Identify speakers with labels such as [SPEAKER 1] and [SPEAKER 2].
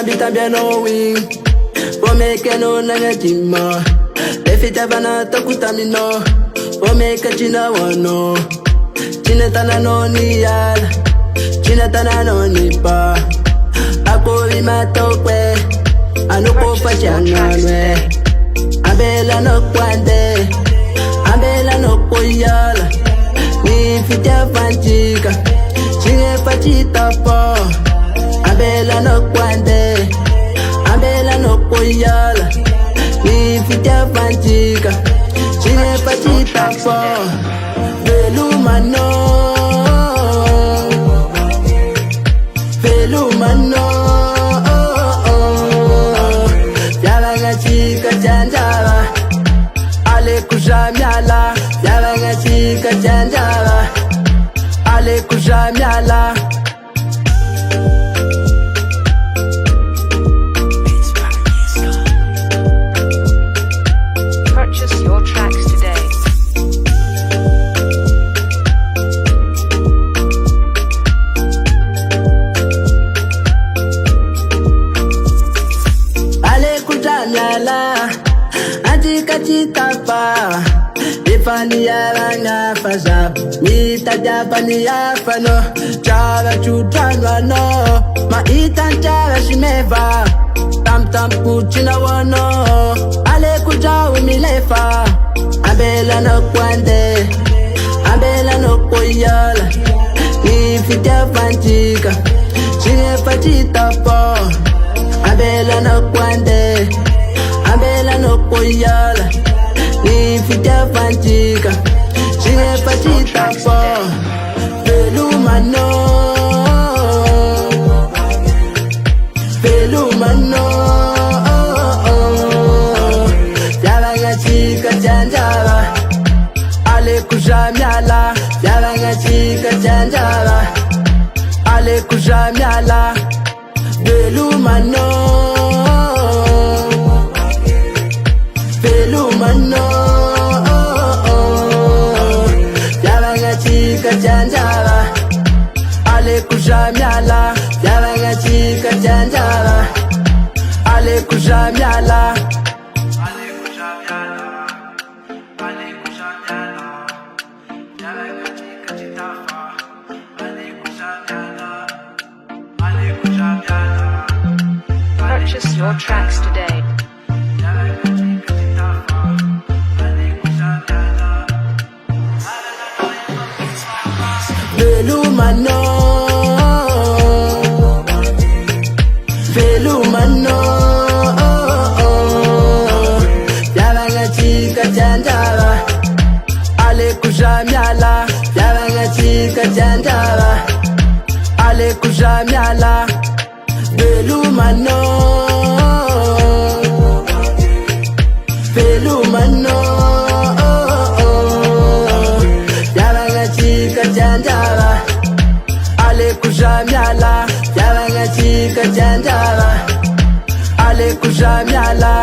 [SPEAKER 1] tambia no wing. Pomeke no nangatima. Efita bana takutamino. Pomeke china wano. China tana no niyala. China tana no nipa. Ako imatokwe. Anoko fachanganwe. Abela no kwande. Abela no koyala. Ni fita fanchika. Chinge fachita po. Abela no kwande. Abela no koyala. Ni fita fanchika. Chinge fachita po. Velumano. Velumano. Yabanga chika chanjava. Ale kujamyala. Yabanga chika chanjava. Ale kujamyala.
[SPEAKER 2] Purchase your tracks today.
[SPEAKER 1] Ale kujamyala. Antika chitapa. Ifani yaranga faza. Mita japani yafano. Chava chutranwa no. Ma itan chava shimeva. Tam tam puchina wano. Ale kuja umilefa. Abela no kwande. Abela no koyala. Ni fita fanchika. Chinge fachita po. Abela no kwande. Abela no koyala. Ni fita fanchika. Chinge fachita po. Velumano. Velumano. Yabanga chika chanjava. Ale kujamyala. Yabanga chika chanjava. Ale kujamyala. Velumano. Velumano. Yabanga chika chanjava. Ale kujamyala. Yabanga chika chanjava. Ale kujamyala.
[SPEAKER 2] Purchase your tracks today.
[SPEAKER 1] Velumano. Velumano. Yabanga chika chanjava. Ale kujamyala. Yabanga chika chanjava. Ale kujamyala. Velumano. Velumano. Yabanga chika chanjava. Ale kujamyala. Yabanga chika chanjava. Ale kujamyala.